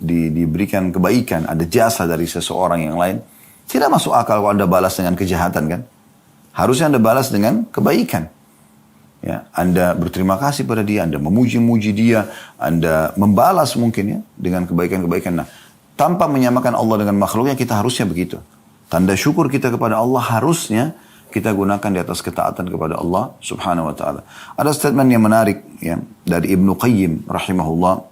diberikan kebaikan, ada jasa dari seseorang yang lain, tidak masuk akal kalau Anda balas dengan kejahatan kan. Harusnya Anda balas dengan kebaikan. Ya, Anda berterima kasih pada dia, Anda memuji-muji dia, Anda membalas mungkin ya dengan kebaikan-kebaikan. Nah, tanpa menyamakan Allah dengan makhluknya, kita harusnya begitu. Tanda syukur kita kepada Allah harusnya kita gunakan di atas ketaatan kepada Allah subhanahu wa ta'ala. Ada statement yang menarik ya, dari Ibnu Qayyim rahimahullah.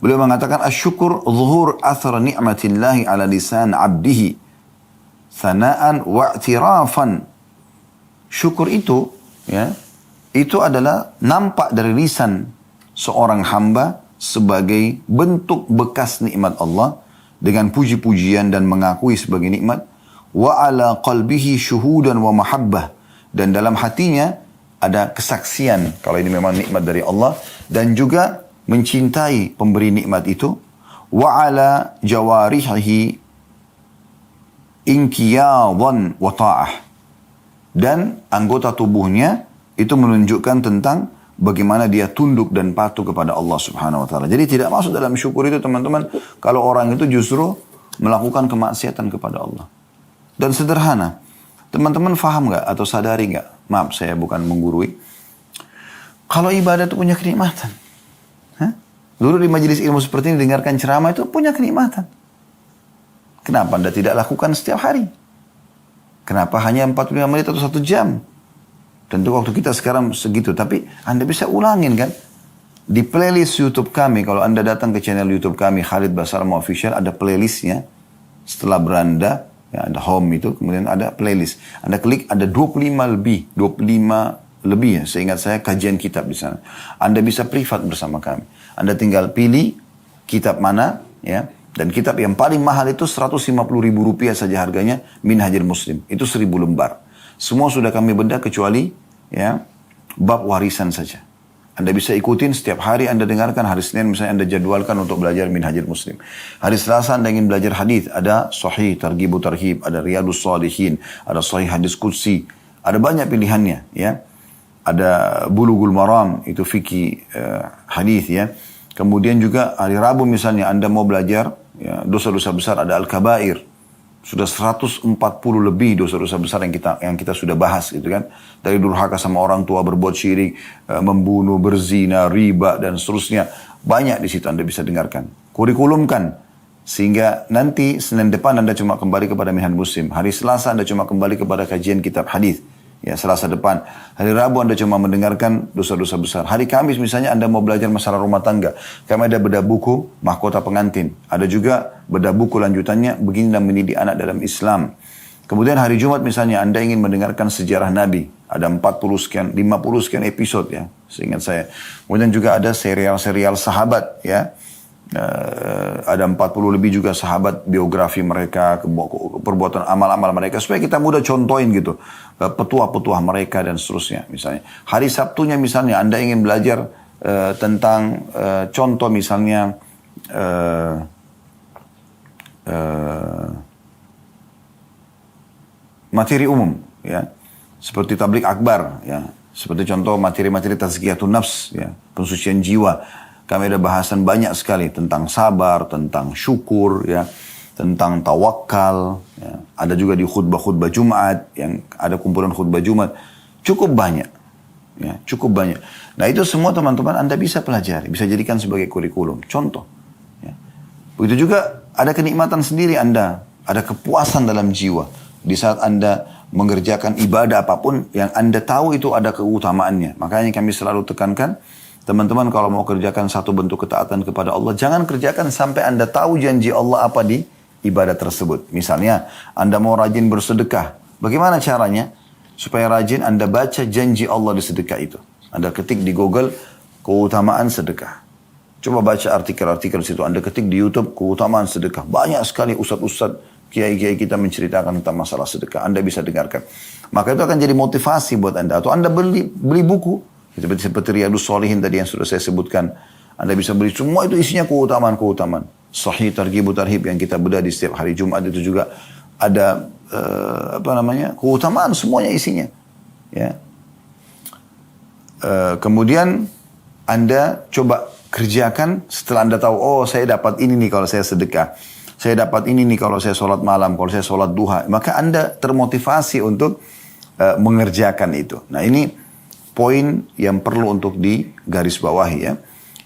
Beliau mengatakan, asyukur zuhur athar ni'matillahi ala lisan abdihi, thana'an wa'tirafan. Syukur itu, ya, itu adalah nampak dari lisan seorang hamba sebagai bentuk bekas nikmat Allah dengan puji-pujian dan mengakui sebagai nikmat. Wa ala qalbihi syuhudan wa mahabbah, dan dalam hatinya ada kesaksian kalau ini memang nikmat dari Allah, dan juga mencintai pemberi nikmat itu. Wa ala jawarihi inqiyadan wa ta'ah, dan anggota tubuhnya itu menunjukkan tentang bagaimana dia tunduk dan patuh kepada Allah subhanahu wa ta'ala. Jadi tidak masuk dalam syukur itu teman-teman kalau orang itu justru melakukan kemaksiatan kepada Allah. Dan sederhana, teman-teman faham gak atau sadari gak? Maaf, saya bukan menggurui. Kalau ibadah itu punya kenikmatan. Dulu di majelis ilmu seperti ini dengarkan ceramah itu punya kenikmatan. Kenapa Anda tidak lakukan setiap hari? Kenapa hanya 45 menit atau 1 jam? Tentu waktu kita sekarang segitu. Tapi Anda bisa ulangin kan? Di playlist YouTube kami, kalau Anda datang ke channel YouTube kami, Khalid Basarma Official, ada playlistnya. Setelah beranda, ya, ada home itu, kemudian ada playlist. Anda klik, ada 25 lebih ya, seingat saya kajian kitab di sana. Anda bisa privat bersama kami. Anda tinggal pilih kitab mana, ya. Dan kitab yang paling mahal itu 150.000 rupiah saja harganya, Minhajul Muslim. Itu 1000 lembar. Semua sudah kami bedah kecuali ya bab warisan saja. Anda bisa ikutin setiap hari Anda dengarkan. Hari Senin misalnya Anda jadwalkan untuk belajar Minhajul Muslim. Hari Selasa Anda ingin belajar hadis, ada Sahih Targhib Tarhib, ada Riyadhus Shalihin, ada Sahih Hadis Qudsi. Ada banyak pilihannya ya. Ada Bulughul Maram, itu fikih hadis ya. Kemudian juga hari Rabu misalnya Anda mau belajar ya, dosa-dosa besar, ada Al-Kabair. Sudah 140 lebih dosa-dosa besar yang kita sudah bahas gitu kan. Dari durhaka sama orang tua, berbuat syirik, membunuh, berzina, riba dan seterusnya. Banyak di situ Anda bisa dengarkan. Kurikulumkan sehingga nanti Senin depan Anda cuma kembali kepada Minhajul Muslim. Hari Selasa Anda cuma kembali kepada kajian kitab hadis. Ya, Selasa depan. Hari Rabu Anda cuma mendengarkan dosa-dosa besar. Hari Kamis misalnya Anda mau belajar masalah rumah tangga. Kami ada bedah buku Mahkota Pengantin. Ada juga bedah buku lanjutannya Begini dan Mendidik Anak dalam Islam. Kemudian hari Jumat misalnya Anda ingin mendengarkan sejarah Nabi. Ada 40 sekian, 50 sekian episode ya. Seingat saya. Kemudian juga ada serial-serial sahabat ya. Ada 40 lebih juga sahabat, biografi mereka, perbuatan amal-amal mereka, supaya kita mudah contohin gitu petuah-petuah mereka dan seterusnya. Misalnya hari Sabtunya misalnya Anda ingin belajar tentang contoh misalnya materi umum ya, seperti tablik akbar ya, seperti contoh materi-materi tazkiyatun nafs ya, pensucian jiwa. Kami ada bahasan banyak sekali tentang sabar, tentang syukur, ya, tentang tawakal. Ya. Ada juga di khutbah-khutbah Jumat, yang ada kumpulan khutbah Jumat. Cukup banyak. Ya, cukup banyak. Nah itu semua teman-teman Anda bisa pelajari, bisa jadikan sebagai kurikulum. Contoh. Ya. Begitu juga ada kenikmatan sendiri Anda, ada kepuasan dalam jiwa. Di saat Anda mengerjakan ibadah apapun yang Anda tahu itu ada keutamaannya. Makanya kami selalu tekankan, teman-teman kalau mau kerjakan satu bentuk ketaatan kepada Allah, jangan kerjakan sampai Anda tahu janji Allah apa di ibadah tersebut. Misalnya, Anda mau rajin bersedekah. Bagaimana caranya? Supaya rajin Anda baca janji Allah di sedekah itu. Anda ketik di Google, keutamaan sedekah. Coba baca artikel-artikel situ. Anda ketik di YouTube, keutamaan sedekah. Banyak sekali ustadz-ustadz, kiai-kiai kita menceritakan tentang masalah sedekah. Anda bisa dengarkan. Maka itu akan jadi motivasi buat Anda. Atau Anda beli buku. Seperti Riyadhus Shalihin tadi yang sudah saya sebutkan. Anda bisa beli semua itu isinya keutamaan-keutamaan. Sahih Targhib Tarhib yang kita bedah di setiap hari Jumat itu juga ada keutamaan semuanya isinya. Ya. Kemudian Anda coba kerjakan setelah Anda tahu, oh saya dapat ini nih kalau saya sedekah. Saya dapat ini nih kalau saya sholat malam, kalau saya sholat duha. Maka Anda termotivasi untuk mengerjakan itu. Nah ini poin yang perlu untuk digarisbawahi ya.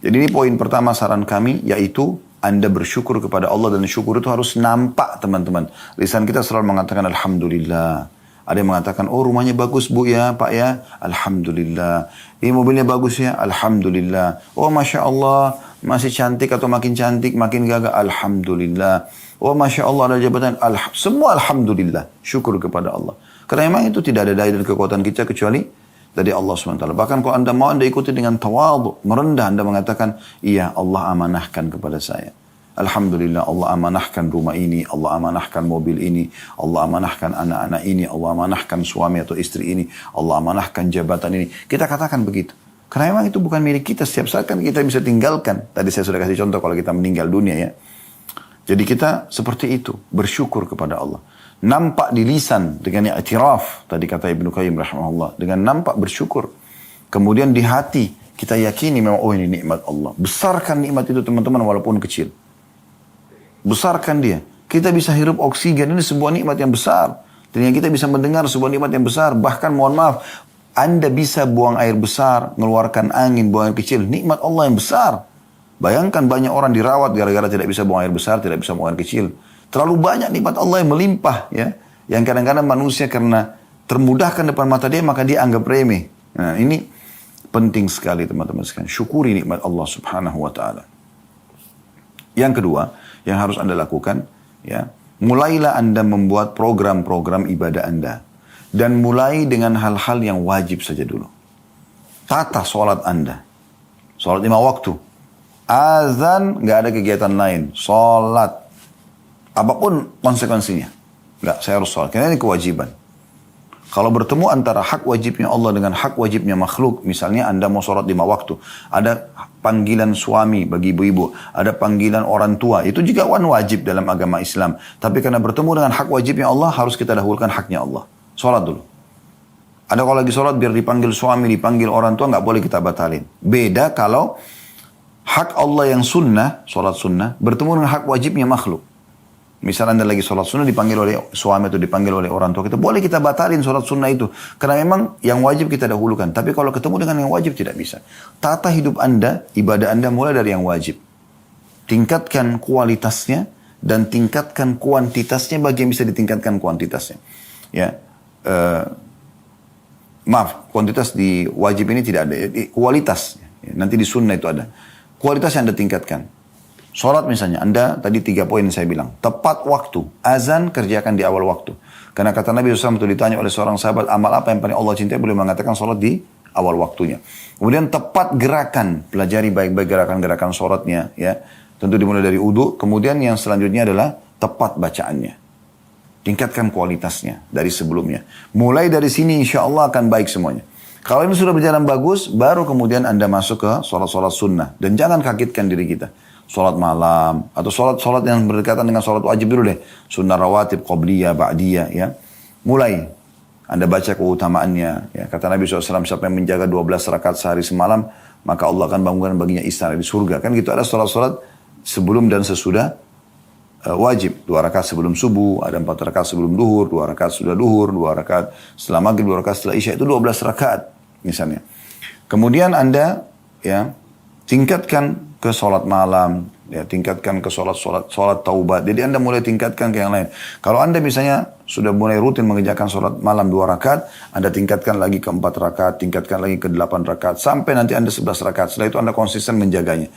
Jadi ini poin pertama saran kami, yaitu Anda bersyukur kepada Allah, dan syukur itu harus nampak teman-teman. Lisan kita selalu mengatakan Alhamdulillah. Ada yang mengatakan, oh rumahnya bagus bu ya pak ya, Alhamdulillah. Ini mobilnya bagus ya, Alhamdulillah. Oh Masya Allah, masih cantik atau makin cantik, makin gagah, Alhamdulillah. Oh Masya Allah ada jabatan, semua Alhamdulillah. Syukur kepada Allah. Karena memang itu tidak ada daya dan kekuatan kita kecuali dari Allah SWT. Bahkan kalau Anda mau, Anda ikuti dengan tawadhu, merendah, Anda mengatakan, iya Allah amanahkan kepada saya. Alhamdulillah Allah amanahkan rumah ini, Allah amanahkan mobil ini, Allah amanahkan anak-anak ini, Allah amanahkan suami atau istri ini, Allah amanahkan jabatan ini. Kita katakan begitu. Karena memang itu bukan milik kita, setiap saat kan kita bisa tinggalkan. Tadi saya sudah kasih contoh kalau kita meninggal dunia ya. Jadi kita seperti itu, bersyukur kepada Allah. Nampak di lisan dengan i'tiraf, tadi kata Ibnu Qayyim rahimahullah, dengan nampak bersyukur. Kemudian di hati kita yakini memang oh ini nikmat Allah. Besarkan nikmat itu teman-teman walaupun kecil. Besarkan dia. Kita bisa hirup oksigen, ini sebuah nikmat yang besar. Dan yang kita bisa mendengar sebuah nikmat yang besar. Bahkan mohon maaf, Anda bisa buang air besar, mengeluarkan angin, buang air kecil. Nikmat Allah yang besar. Bayangkan banyak orang dirawat gara-gara tidak bisa buang air besar, tidak bisa buang air kecil. Terlalu banyak nikmat Allah yang melimpah ya. Yang kadang-kadang manusia karena termudahkan depan mata dia, maka dia anggap remeh. Nah ini penting sekali teman-teman sekalian. Syukuri nikmat Allah subhanahu wa ta'ala. Yang kedua, yang harus Anda lakukan, ya, mulailah Anda membuat program-program ibadah Anda. Dan mulai dengan hal-hal yang wajib saja dulu. Tata sholat Anda. Sholat 5 waktu. Azan, nggak ada kegiatan lain. Sholat. Apapun konsekuensinya. Nggak, saya harus sholat. Karena ini kewajiban. Kalau bertemu antara hak wajibnya Allah dengan hak wajibnya makhluk, misalnya Anda mau sholat 5 waktu, ada panggilan suami bagi ibu-ibu, ada panggilan orang tua, itu juga wajib dalam agama Islam. Tapi karena bertemu dengan hak wajibnya Allah, harus kita dahulukan haknya Allah. Sholat dulu. Ada kalau lagi sholat biar dipanggil suami, dipanggil orang tua, nggak boleh kita batalin. Beda kalau hak Allah yang sunnah, sholat sunnah, bertemu dengan hak wajibnya makhluk. Misal Anda lagi sholat sunnah dipanggil oleh suami atau dipanggil oleh orang tua kita, boleh kita batalin sholat sunnah itu. Karena memang yang wajib kita dahulukan. Tapi kalau ketemu dengan yang wajib tidak bisa. Tata hidup Anda, ibadah Anda mulai dari yang wajib. Tingkatkan kualitasnya dan tingkatkan kuantitasnya bagi yang bisa ditingkatkan kuantitasnya. Ya, maaf, kuantitas di wajib ini tidak ada. Kualitas, nanti di sunnah itu ada. Kualitas yang Anda tingkatkan. Sholat misalnya, Anda tadi 3 poin saya bilang. Tepat waktu. Azan kerjakan di awal waktu. Karena kata Nabi SAW itu ditanya oleh seorang sahabat, amal apa yang paling Allah cintai? Boleh mengatakan sholat di awal waktunya. Kemudian tepat gerakan. Pelajari baik-baik gerakan-gerakan sholatnya. Ya. Tentu dimulai dari wudu. Kemudian yang selanjutnya adalah tepat bacaannya. Tingkatkan kualitasnya dari sebelumnya. Mulai dari sini insya Allah akan baik semuanya. Kalau ini sudah berjalan bagus, baru kemudian Anda masuk ke sholat-sholat sunnah. Dan jangan kagetkan diri kita. Sholat malam, atau sholat yang berdekatan dengan sholat wajib dulu deh. Sunnah rawatib, qobliyah, ba'diyah, ya. Mulai. Anda baca keutamaannya. Ya. Kata Nabi SAW, siapa yang menjaga 12 rakaat sehari semalam, maka Allah akan bangunkan baginya istana di surga. Kan gitu, ada sholat-sholat sebelum dan sesudah wajib. 2 rakaat sebelum subuh, ada 4 rakaat sebelum duhur, 2 rakaat sudah duhur, 2 rakaat setelah maghrib, 2 rakaat setelah isya, itu 12 rakaat misalnya. Kemudian Anda ya tingkatkan ke sholat malam, ya, tingkatkan ke sholat taubat. Jadi Anda mulai tingkatkan ke yang lain. Kalau Anda misalnya sudah mulai rutin mengerjakan sholat malam 2 rakaat, Anda tingkatkan lagi ke 4 rakaat, tingkatkan lagi ke 8 rakaat, sampai nanti Anda 11 rakaat. Setelah itu Anda konsisten menjaganya.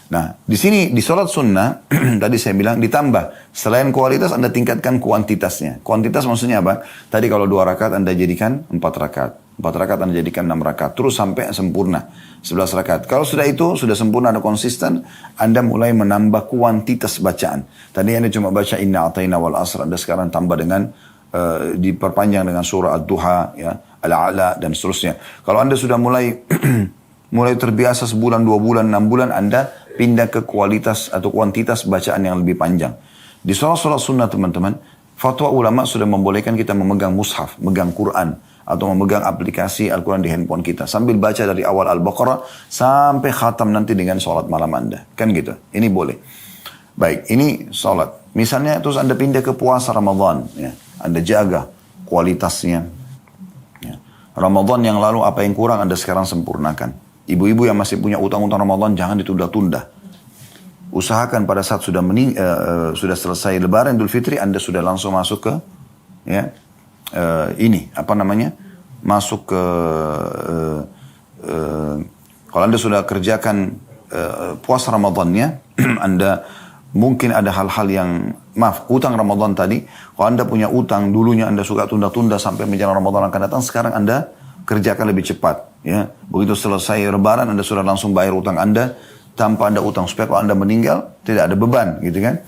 Nah, di sini di sholat sunnah, tadi saya bilang ditambah. Selain kualitas, Anda tingkatkan kuantitasnya. Kuantitas maksudnya apa? Tadi kalau 2 rakaat Anda jadikan 4 rakaat. 4 rakaat Anda jadikan 6 rakaat. Terus sampai sempurna. 11 rakaat. Kalau sudah itu, sudah sempurna, Anda konsisten, Anda mulai menambah kuantitas bacaan. Tadi Anda cuma baca inna atayna wal asr. Anda sekarang tambah dengan, diperpanjang dengan surah ad-duha, ya, al-a'la, dan seterusnya. Kalau Anda sudah mulai mulai terbiasa sebulan, 2 bulan, 6 bulan, Anda pindah ke kualitas atau kuantitas bacaan yang lebih panjang. Di sholat-sholat sunnah teman-teman, fatwa ulama sudah membolehkan kita memegang mushaf, memegang Quran, atau memegang aplikasi Al-Quran di handphone kita. Sambil baca dari awal Al-Baqarah sampai khatam nanti dengan sholat malam Anda. Kan gitu. Ini boleh. Baik, ini sholat. Misalnya terus Anda pindah ke puasa Ramadan. Ya. Anda jaga kualitasnya. Ramadan yang lalu apa yang kurang Anda sekarang sempurnakan. Ibu-ibu yang masih punya utang-utang Ramadan jangan ditunda-tunda. Usahakan pada saat sudah selesai Lebaran Idul Fitri Anda sudah langsung masuk ke masuk ke kalau Anda sudah kerjakan puasa Ramadannya, Anda mungkin ada hal-hal yang, utang Ramadan tadi, kalau Anda punya utang, dulunya Anda suka tunda-tunda sampai menjelang Ramadan akan datang, sekarang Anda kerjakan lebih cepat. Ya. Begitu selesai Lebaran, Anda sudah langsung bayar utang Anda, tanpa Anda utang, supaya kalau Anda meninggal, tidak ada beban, gitu kan.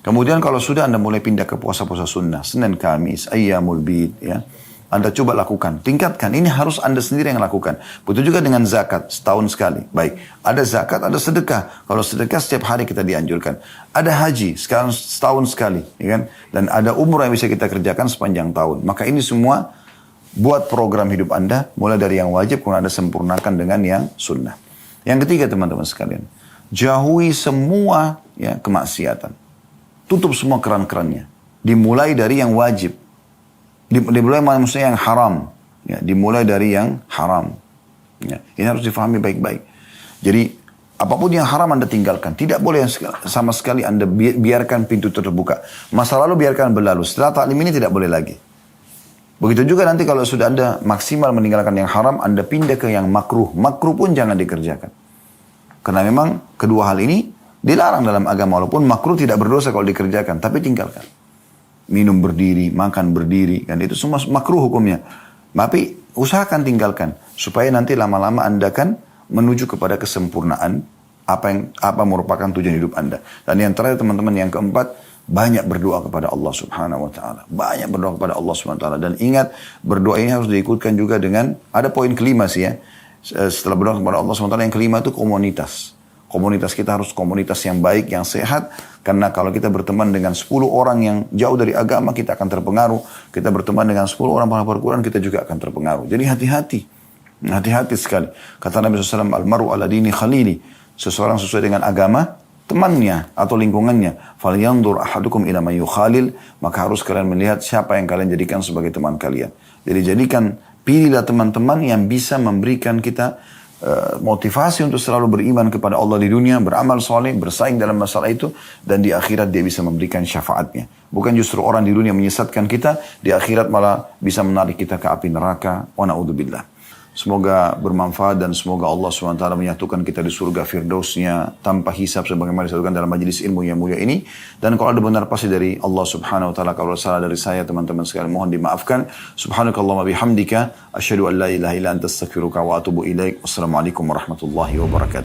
Kemudian kalau sudah Anda mulai pindah ke puasa-puasa sunnah, Senin, Kamis, Ayyamul Bid, ya. Anda coba lakukan, tingkatkan. Ini harus Anda sendiri yang lakukan. Begitu juga dengan zakat, setahun sekali. Baik, ada zakat, ada sedekah. Kalau sedekah setiap hari kita dianjurkan. Ada haji, sekarang setahun sekali. Ya kan? Dan ada umrah yang bisa kita kerjakan sepanjang tahun. Maka ini semua buat program hidup Anda, mulai dari yang wajib, kemudian Anda sempurnakan dengan yang sunnah. Yang ketiga teman-teman sekalian, jauhi semua kemaksiatan. Tutup semua keran-kerannya. Dimulai dari yang wajib. Dimulai maksudnya yang haram. Ya, dimulai dari yang haram. Ya, ini harus difahami baik-baik. Jadi, apapun yang haram Anda tinggalkan. Tidak boleh sama sekali Anda biarkan pintu terbuka. Masa lalu biarkan berlalu. Setelah taklim ini tidak boleh lagi. Begitu juga nanti kalau sudah Anda maksimal meninggalkan yang haram, Anda pindah ke yang makruh. Makruh pun jangan dikerjakan. Karena memang kedua hal ini dilarang dalam agama. Walaupun makruh tidak berdosa kalau dikerjakan. Tapi tinggalkan. Minum berdiri, makan berdiri, kan itu semua makruh hukumnya. Tapi usahakan tinggalkan supaya nanti lama-lama Anda kan menuju kepada kesempurnaan apa merupakan tujuan hidup Anda. Dan yang terakhir teman-teman, yang keempat, banyak berdoa kepada Allah Subhanahu wa taala. Banyak berdoa kepada Allah Subhanahu wa taala, dan ingat berdoa ini harus diikutkan juga dengan ada poin kelima sih ya. Setelah berdoa kepada Allah Subhanahu wa taala, yang kelima itu komunitas. Komunitas kita harus komunitas yang baik, yang sehat. Karena kalau kita berteman dengan 10 orang yang jauh dari agama, kita akan terpengaruh. Kita berteman dengan 10 orang penghafal Quran, kita juga akan terpengaruh. Jadi hati-hati. Hati-hati sekali. Kata Nabi SAW, Al-maru ala dini khalili. Seseorang sesuai dengan agama temannya atau lingkungannya. Falyandur ahadukum ila man yukhalil. Maka harus kalian melihat siapa yang kalian jadikan sebagai teman kalian. Jadi pilihlah teman-teman yang bisa memberikan kita motivasi untuk selalu beriman kepada Allah di dunia, beramal soleh, bersaing dalam masalah itu, dan di akhirat dia bisa memberikan syafaatnya. Bukan justru orang di dunia menyesatkan kita, di akhirat malah bisa menarik kita ke api neraka. Wa na'udzubillah. Semoga bermanfaat dan semoga Allah SWT menyatukan kita di surga Firdausnya tanpa hisab sebagaimana disatukan dalam majelis ilmu yang mulia ini. Dan kalau ada benar pasti dari Allah Subhanahu wa taala, kalau salah dari saya teman-teman sekalian mohon dimaafkan. Subhanakallahumma bihamdika asyhadu an la ilaha illa anta astaghfiruka wa atubu ilaik. Wassalamualaikum warahmatullahi wabarakatuh.